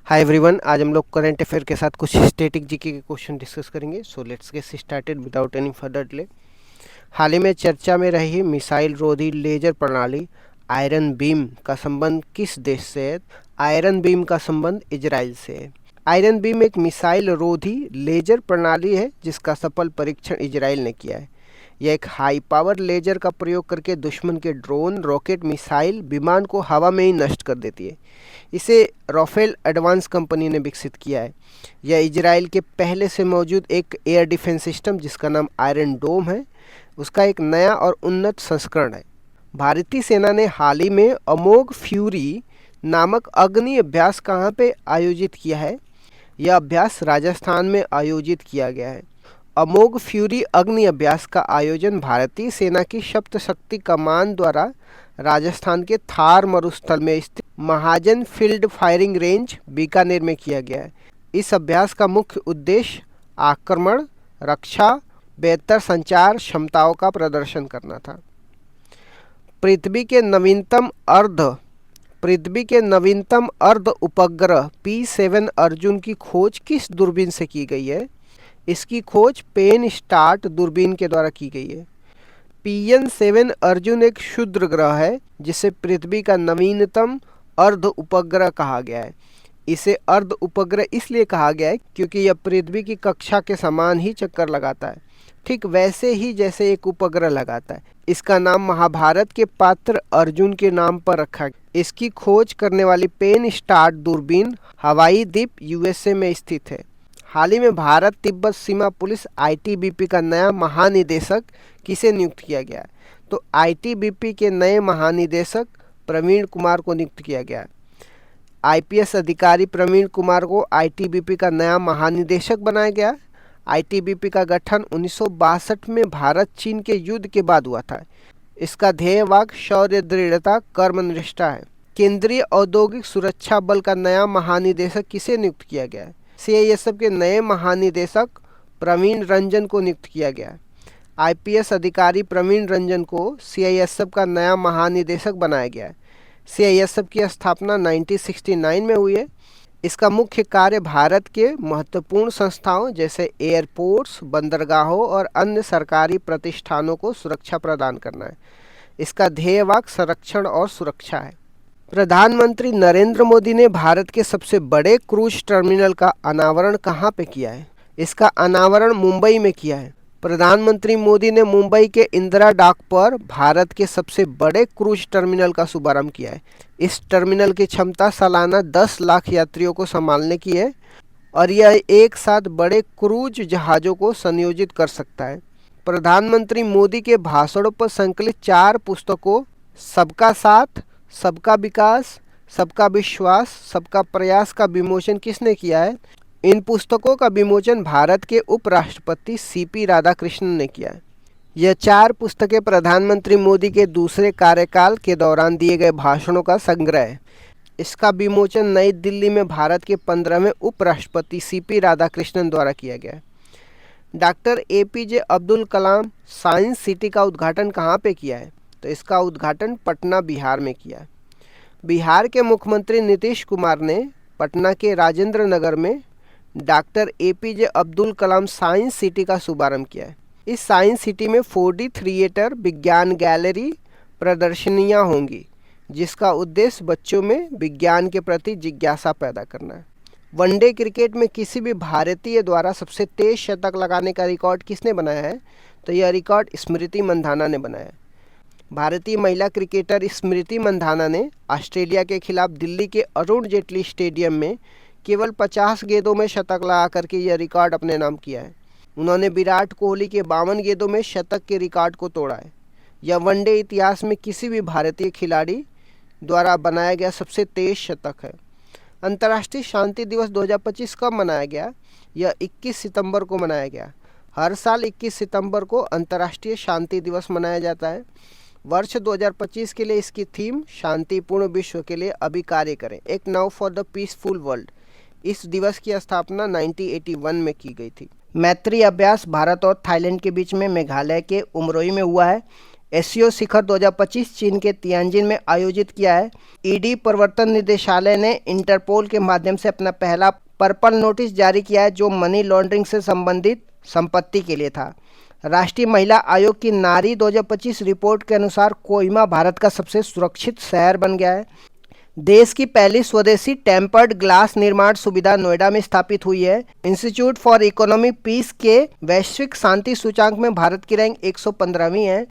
Hi everyone, आज हम लोग करंट अफेयर के साथ कुछ स्टैटिक जीके के क्वेश्चन डिस्कस करेंगे। So let's get started without any further delay. हाल ही में चर्चा में रही मिसाइल रोधी लेजर प्रणाली आयरन बीम का संबंध किस देश से है? आयरन बीम का संबंध इजराइल से है। आयरन बीम एक मिसाइल रोधी लेजर प्रणाली है जिसका सफल परीक्षण इजराइल ने किया है। यह एक हाई पावर लेजर का प्रयोग करके दुश्मन के ड्रोन, रॉकेट, मिसाइल, विमान को हवा में ही नष्ट कर देती है। इसे राफेल एडवांस कंपनी ने विकसित किया है। यह इजराइल के पहले से मौजूद एक एयर डिफेंस सिस्टम जिसका नाम आयरन डोम है, उसका एक नया और उन्नत संस्करण है। भारतीय सेना ने हाल ही में अमोघ फ्यूरी नामक अग्नि अभ्यास कहाँ पे आयोजित किया है? यह अभ्यास राजस्थान में आयोजित किया गया है। अमोघ फ्यूरी अग्नि अभ्यास का आयोजन भारतीय सेना की सप्तशक्ति कमान द्वारा राजस्थान के थार मरुस्थल में स्थित महाजन फील्ड फायरिंग रेंज बीकानेर में किया गया है। इस अभ्यास का मुख्य उद्देश्य आक्रमण, रक्षा, बेहतर संचार क्षमताओं का प्रदर्शन करना था। पृथ्वी के नवीनतम अर्ध उपग्रह P7 अर्जुन की खोज किस दूरबीन से की गई है? इसकी खोज पेन स्टार्ट दूरबीन के द्वारा की गई है। PN7 अर्जुन एक क्षुद्र ग्रह है जिसे पृथ्वी का नवीनतम अर्ध उपग्रह कहा गया है। इसे अर्ध उपग्रह इसलिए कहा गया है क्योंकि यह पृथ्वी की कक्षा के समान ही चक्कर लगाता है, ठीक वैसे ही जैसे एक उपग्रह लगाता है। इसका नाम महाभारत के पात्र अर्जुन के नाम पर रखा गया। इसकी खोज करने वाली पेन स्टार्ट दूरबीन हवाई द्वीप USA में स्थित है। हाल ही में भारत तिब्बत सीमा पुलिस ITBP का नया महानिदेशक किसे नियुक्त किया गया है? तो ITBP के नए महानिदेशक प्रवीण कुमार को नियुक्त किया गया है। IPS अधिकारी प्रवीण कुमार को ITBP का नया महानिदेशक बनाया गया। ITBP का गठन 1962 में भारत चीन के युद्ध के बाद हुआ था। इसका ध्येय वाक्य शौर्य, दृढ़ता, कर्मनिष्ठा है। केंद्रीय औद्योगिक सुरक्षा बल का नया महानिदेशक किसे नियुक्त किया गया है? CISF के नए महानिदेशक प्रवीण रंजन को नियुक्त किया गया है। IPS अधिकारी प्रवीण रंजन को CISF का नया महानिदेशक बनाया गया है। CISF की स्थापना 1969 में हुई है। इसका मुख्य कार्य भारत के महत्वपूर्ण संस्थाओं जैसे एयरपोर्ट्स, बंदरगाहों और अन्य सरकारी प्रतिष्ठानों को सुरक्षा प्रदान करना है। इसका ध्येय वाक्य संरक्षण और सुरक्षा है। प्रधानमंत्री नरेंद्र मोदी ने भारत के सबसे बड़े क्रूज टर्मिनल का अनावरण कहाँ पे किया है? इसका अनावरण मुंबई में किया है। प्रधानमंत्री मोदी ने मुंबई के इंदिरा डॉक पर भारत के सबसे बड़े क्रूज टर्मिनल का शुभारंभ किया है। इस टर्मिनल की क्षमता सालाना 10 लाख यात्रियों को संभालने की है और यह एक साथ बड़े क्रूज जहाज़ों को संयोजित कर सकता है। प्रधानमंत्री मोदी के भाषणों पर संकलित 4 पुस्तकों सबका साथ, सबका विकास, सबका विश्वास, सबका प्रयास का विमोचन किसने किया है? इन पुस्तकों का विमोचन भारत के उपराष्ट्रपति CP राधाकृष्णन ने किया है। यह 4 पुस्तकें प्रधानमंत्री मोदी के दूसरे कार्यकाल के दौरान दिए गए भाषणों का संग्रह है। इसका विमोचन नई दिल्ली में भारत के 15वें उपराष्ट्रपति CP राधाकृष्णन द्वारा किया गया है। Doctor APJ Abdul Kalam science city का उद्घाटन कहाँ पे किया है? तो इसका उद्घाटन पटना, बिहार में किया है। बिहार के मुख्यमंत्री नीतीश कुमार ने पटना के राजेंद्र नगर में doctor APJ Abdul Kalam science city का शुभारंभ किया है। इस साइंस सिटी में 4D थिएटर, विज्ञान गैलरी, प्रदर्शनियां होंगी जिसका उद्देश्य बच्चों में विज्ञान के प्रति जिज्ञासा पैदा करना है। वनडे क्रिकेट में किसी भी भारतीय द्वारा सबसे तेज शतक लगाने का रिकॉर्ड किसने बनाया है? तो यह रिकॉर्ड स्मृति मंधाना ने बनाया है। भारतीय महिला क्रिकेटर स्मृति मंधाना ने ऑस्ट्रेलिया के खिलाफ दिल्ली के अरुण जेटली स्टेडियम में केवल 50 गेंदों में शतक लगा करके यह रिकॉर्ड अपने नाम किया है। उन्होंने विराट कोहली के 52 गेंदों में शतक के रिकॉर्ड को तोड़ा है। यह वनडे इतिहास में किसी भी भारतीय खिलाड़ी द्वारा बनाया गया सबसे तेज शतक है। अंतर्राष्ट्रीय शांति दिवस 2025 कब मनाया गया? यह 21 सितंबर को मनाया गया। हर साल 21 सितंबर को अंतर्राष्ट्रीय शांति दिवस मनाया जाता है। वर्ष 2025 के लिए इसकी थीम शांतिपूर्ण विश्व के लिए अभी कार्य करें, एक now for the peaceful world. इस दिवस की स्थापना 1981 में की गई थी। मैत्री अभ्यास भारत और थाईलैंड के बीच में मेघालय के उमरोई में हुआ है। एशियो शिखर 2025 चीन के तियानजिन में आयोजित किया है। ईडी प्रवर्तन निदेशालय ने इंटरपोल के माध्यम से अपना पहला पर्पल नोटिस जारी किया है, जो मनी लॉन्ड्रिंग से संबंधित संपत्ति के लिए था। राष्ट्रीय महिला आयोग की नारी 2025 रिपोर्ट के अनुसार कोहिमा भारत का सबसे सुरक्षित शहर बन गया है। देश की पहली स्वदेशी टेम्पर्ड ग्लास निर्माण सुविधा नोएडा में स्थापित हुई है। इंस्टीट्यूट फॉर इकोनॉमिक पीस के वैश्विक शांति सूचांक में भारत की रैंक 115वीं है।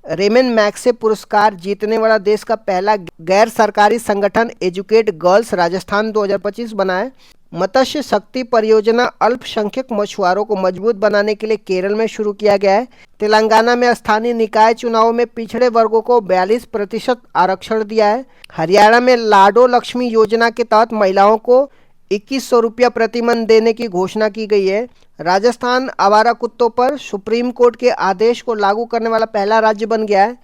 रेमन मैग्सेसे पुरस्कार जीतने वाला देश का पहला गैर सरकारी संगठन एजुकेट गर्ल्स राजस्थान 2025 बना है। मत्स्य शक्ति परियोजना अल्पसंख्यक मछुआरों को मजबूत बनाने के लिए केरल में शुरू किया गया है। तेलंगाना में स्थानीय निकाय चुनावों में पिछड़े वर्गों को 42% आरक्षण दिया है। हरियाणा में लाडो लक्ष्मी योजना के तहत महिलाओं को 2100 रुपया प्रतिमाह देने की घोषणा की गई है। राजस्थान आवारा कुत्तों पर सुप्रीम कोर्ट के आदेश को लागू करने वाला पहला राज्य बन गया है।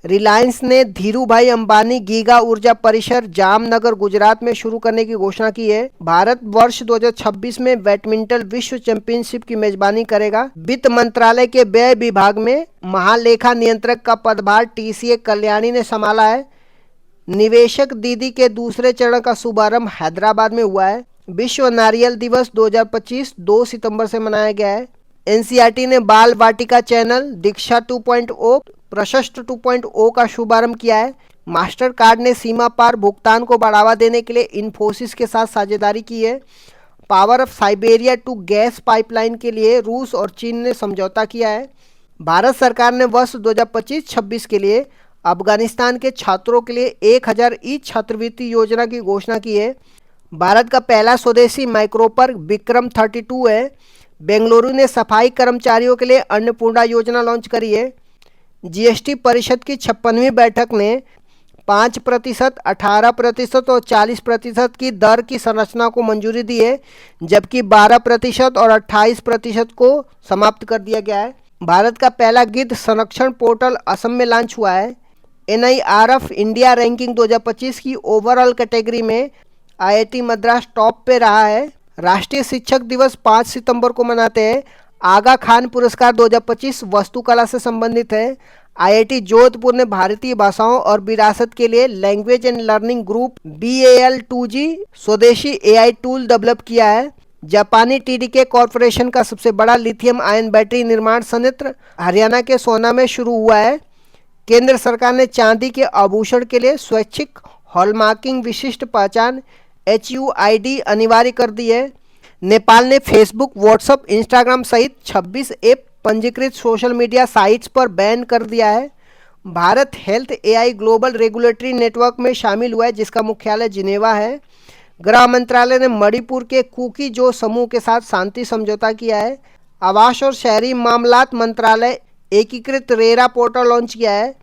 रिलायंस ने धीरूभाई अंबानी गीगा ऊर्जा परिसर जामनगर गुजरात में शुरू करने की घोषणा की है। भारत वर्ष 2026 में बैडमिंटन विश्व चैंपियनशिप की मेजबानी करेगा। वित्त मंत्रालय के व्यय विभाग में महालेखा नियंत्रक का पदभार टीसीए कल्याणी ने संभाला है। निवेशक दीदी के दूसरे चरण का शुभारंभ हैदराबाद में हुआ है। विश्व नारियल दिवस 2025 2 सितंबर से मनाया गया है। एनसीईआरटी ने बाल वाटिका चैनल दीक्षा 2.0 प्रशस्त 2.0 का शुभारंभ किया है। मास्टर कार्ड ने सीमा पार भुगतान को बढ़ावा देने के लिए इन्फोसिस के साथ साझेदारी की है। Power of Siberia two gas pipeline के लिए रूस और चीन ने समझौता किया है। भारत सरकार ने वर्ष 2025-26 के लिए अफगानिस्तान के छात्रों के लिए 1000 ई छात्रवृत्ति योजना की घोषणा की है। भारत का पहला स्वदेशी माइक्रोपर विक्रम 32 है। बेंगलुरु ने सफाई कर्मचारियों के लिए अन्नपूर्णा योजना लॉन्च करी है। जीएसटी परिषद की 56वीं बैठक ने 5%, 18% और 40% की दर की संरचना को मंजूरी दी है, जबकि 12% और 28% को समाप्त कर दिया गया है। भारत का पहला गिद्ध संरक्षण पोर्टल असम में लॉन्च हुआ है। NIRF इंडिया रैंकिंग 2025 की ओवरऑल कैटेगरी में IIT मद्रास टॉप पे रहा है। राष्ट्रीय शिक्षक दिवस 5 सितंबर को मनाते हैं। आगा खान पुरस्कार 2025 वास्तुकला से संबंधित है। IIT जोधपुर ने भारतीय भाषाओं और विरासत के लिए language and learning group BAL2G स्वदेशी AI टूल डेवलप किया है। जापानी TDK कॉरपोरेशन का सबसे बड़ा लिथियम आयन बैटरी निर्माण संयंत्र हरियाणा के सोना में शुरू हुआ है। केंद्र सरकार ने चांदी के आभूषण के लिए स्वैच्छिक हॉलमार्किंग विशिष्ट पहचान HUID अनिवार्य कर दी है। नेपाल ने फेसबुक, व्हाट्सएप, इंस्टाग्राम सहित 26 ऐप पंजीकृत सोशल मीडिया साइट्स पर बैन कर दिया है। Bharat health AI global regulatory network में शामिल हुआ है, जिसका मुख्यालय जिनेवा है। गृह मंत्रालय ने मणिपुर के कुकी जो समूह के साथ शांति समझौता किया है। आवास और शहरी मामलात मंत्रालय एकीकृत रेरा पोर्टल लॉन्च किया है।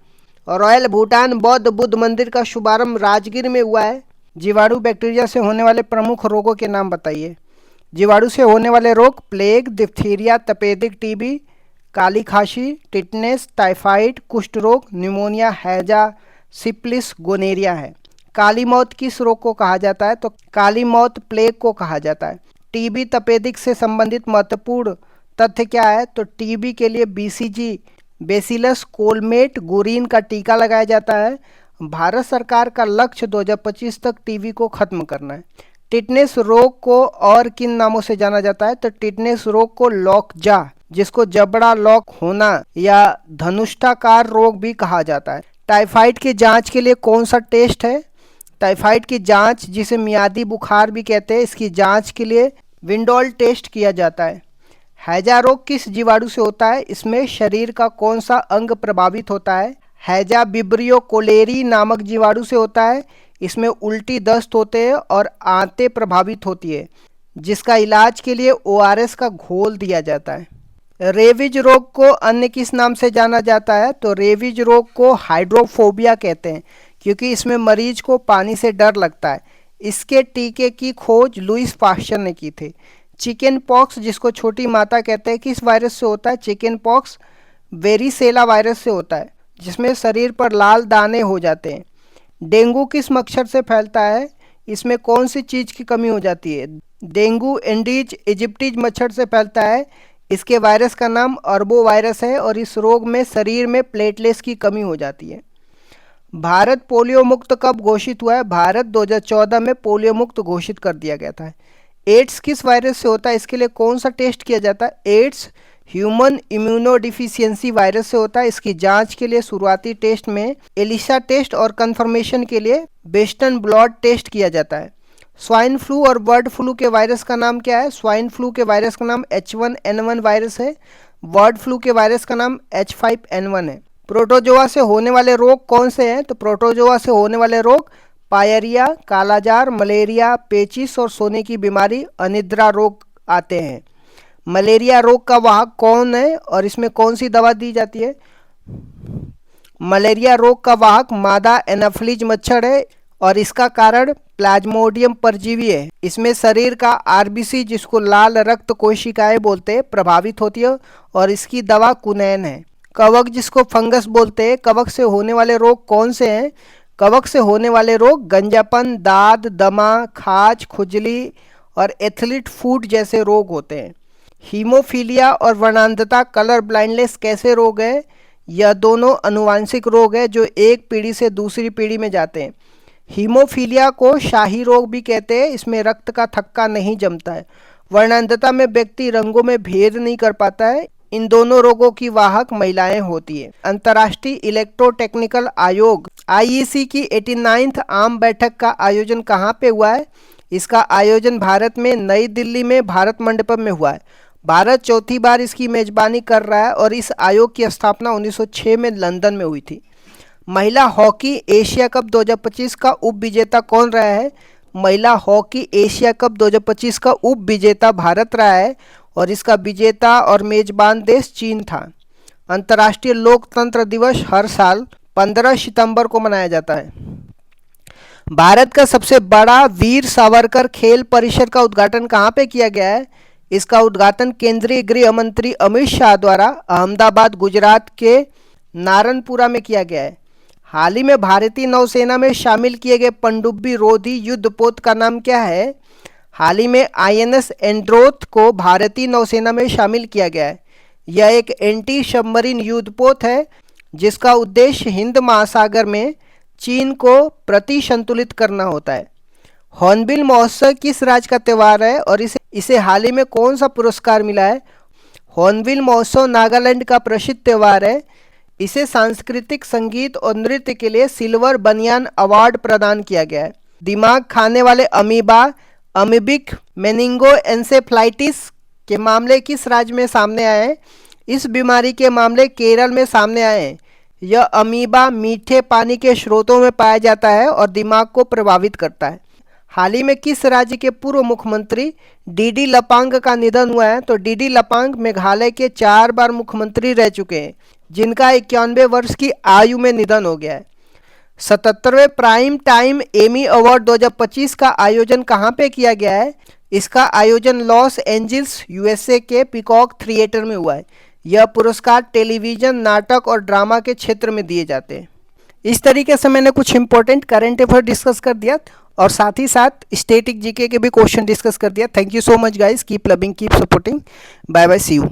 रॉयल भूटान बौद्ध बुद्ध मंदिर का शुभारंभ राजगीर में हुआ है। जीवाणु बैक्टीरिया से होने वाले प्रमुख रोगों के नाम बताइए। जीवाणु से होने वाले रोग प्लेग, डिप्थीरिया, तपेदिक TB, काली खांसी, टिटनेस, टाइफाइड, कुष्ठ रोग, न्यूमोनिया, हैजा, सिप्लिस, गोनेरिया है। काली मौत किस रोग को कहा जाता है? तो काली मौत प्लेग को कहा जाता है। TB तपेदिक से संबंधित महत्वपूर्ण तथ्य क्या है? तो TB के लिए BCG बेसिलस कोलमेट गुरीन का टीका लगाया जाता है। भारत सरकार का लक्ष्य 2025 तक TB को खत्म करना है। टिटनेस रोग को और किन नामों से जाना जाता है? तो टिटनेस रोग को लॉकजा, जिसको जबड़ा लॉक होना या धनुष्टाकार रोग भी कहा जाता है। टाइफाइड की जांच के लिए कौन सा टेस्ट है? टाइफाइड की जांच, जिसे मियादी बुखार भी कहते हैं, इसकी जांच के लिए विंडोल टेस्ट किया जाता है। हैजा रोग किस जीवाणु से होता है? इसमें शरीर का कौन सा अंग प्रभावित होता है? हैजा विब्रियो कोलेरी नामक जीवाणु से होता है। इसमें उल्टी, दस्त होते हैं और आंतें प्रभावित होती है, जिसका इलाज के लिए ORS का घोल दिया जाता है। रेबीज रोग को अन्य किस नाम से जाना जाता है? तो रेबीज रोग को हाइड्रोफोबिया कहते हैं, क्योंकि इसमें मरीज को पानी से डर लगता है। इसके टीके की खोज लुइस पास्चर ने की थी। चिकन पॉक्स, जिसको छोटी माता कहते हैं, किस वायरस से होता है? चिकन पॉक्स वेरिसेला वायरस से होता है, जिसमें शरीर पर लाल दाने हो जाते हैं। डेंगू किस मच्छर से फैलता है? इसमें कौन सी चीज़ की कमी हो जाती है? डेंगू एंडीज इजिप्टीज मच्छर से फैलता है। इसके वायरस का नाम अर्बो वायरस है और इस रोग में शरीर में प्लेटलेट्स की कमी हो जाती है। भारत पोलियो मुक्त कब घोषित हुआ है? भारत 2014 में पोलियो मुक्त घोषित कर दिया गया था। एड्स किस वायरस से होता है? इसके लिए कौन सा टेस्ट किया जाता है? एड्स ह्यूमन इम्यूनोडिफिशियंसी वायरस से होता है। इसकी जांच के लिए शुरुआती टेस्ट में एलिसा टेस्ट और कंफर्मेशन के लिए वेस्टर्न ब्लॉट टेस्ट किया जाता है। स्वाइन फ्लू और बर्ड फ्लू के वायरस का नाम क्या है? स्वाइन फ्लू के वायरस का नाम H1N1 वायरस है। बर्ड फ्लू के वायरस का नाम H5N1 है। प्रोटोजोआ से होने वाले रोग कौन से हैं? तो प्रोटोजोआ से होने वाले रोग पायरिया, कालाजार, मलेरिया, पेचिस और सोने की बीमारी, अनिद्रा रोग आते हैं। मलेरिया रोग का वाहक कौन है और इसमें कौन सी दवा दी जाती है? मलेरिया रोग का वाहक मादा एनाफ्लीज मच्छर है और इसका कारण प्लाज्मोडियम परजीवी है। इसमें शरीर का आरबीसी, जिसको लाल रक्त कोशिकाएं बोलते हैं, प्रभावित होती है और इसकी दवा कुनैन है। कवक, जिसको फंगस बोलते हैं, कवक से होने वाले रोग कौन से हैं? कवक से होने वाले रोग गंजापन, दाद, दमा, खाज, खुजली और एथलीट फूट जैसे रोग होते हैं। हीमोफीलिया और वर्णांधता, कलर ब्लाइंडनेस कैसे रोग है? यह दोनों अनुवांशिक रोग है जो एक पीढ़ी से दूसरी पीढ़ी में जाते हैं। हीमोफीलिया को शाही रोग भी कहते हैं। इसमें रक्त का थक्का नहीं जमता है। वर्णांधता में व्यक्ति रंगों में भेद नहीं कर पाता है। इन दोनों रोगों की वाहक महिलाएं होती है। अंतर्राष्ट्रीय इलेक्ट्रोटेक्निकल आयोग IEC की 89th आम बैठक का आयोजन कहाँ पे हुआ है? इसका आयोजन भारत में नई दिल्ली में भारत मंडपम में हुआ है। भारत चौथी बार इसकी मेजबानी कर रहा है और इस आयोग की स्थापना 1906 में लंदन में हुई थी। महिला हॉकी एशिया कप 2025 का उप विजेता कौन रहा है? महिला हॉकी एशिया कप 2025 का उप विजेता भारत रहा है और इसका विजेता और मेजबान देश चीन था। अंतर्राष्ट्रीय लोकतंत्र दिवस हर साल 15 सितंबर को मनाया जाता है। भारत का सबसे बड़ा वीर सावरकर खेल परिसर का उद्घाटन कहाँ पे किया गया है? इसका उद्घाटन केंद्रीय गृह मंत्री अमित शाह द्वारा अहमदाबाद, गुजरात के नारनपुरा में किया गया है। हाल ही में भारतीय नौसेना में शामिल किए गए पनडुब्बी रोधी युद्धपोत का नाम क्या है? हाल ही में INS एंड्रोथ को भारतीय नौसेना में शामिल किया गया है। यह एक एंटी सबमरीन युद्धपोत है जिसका उद्देश्य हिंद महासागर में चीन को प्रतिसंतुलित करना होता है। हॉर्नबिल महोत्सव किस राज्य का त्यौहार है और इसे हाल ही में कौन सा पुरस्कार मिला है? हॉर्नबिल महोत्सव नागालैंड का प्रसिद्ध त्यौहार है। इसे सांस्कृतिक संगीत और नृत्य के लिए सिल्वर बनियान अवार्ड प्रदान किया गया है। दिमाग खाने वाले अमीबा अमीबिक मेनिंगोएन्सेफ्लाइटिस के मामले किस राज्य में सामने आए हैं? इस बीमारी के मामले केरल में सामने आए हैं। यह अमीबा मीठे पानी के स्रोतों में पाया जाता है और दिमाग को प्रभावित करता है। हाल ही में किस राज्य के पूर्व मुख्यमंत्री DD लपांग का निधन हुआ है? तो DD लपांग मेघालय के 4 बार मुख्यमंत्री रह चुके हैं जिनका 91 वर्ष की आयु में निधन हो गया है। 77वें प्राइम टाइम एमी अवार्ड 2025 का आयोजन कहाँ पे किया गया है? इसका आयोजन लॉस एंजल्स USA के पीकॉक थिएटर में हुआ है। यह पुरस्कार टेलीविज़न, नाटक और ड्रामा के क्षेत्र में दिए जाते हैं। इस तरीके से मैंने कुछ इंपॉर्टेंट करंट अफेयर डिस्कस कर दिया और साथ ही साथ स्टैटिक GK के भी क्वेश्चन डिस्कस कर दिया। Thank you so much guys, keep loving, keep supporting, bye bye, see you.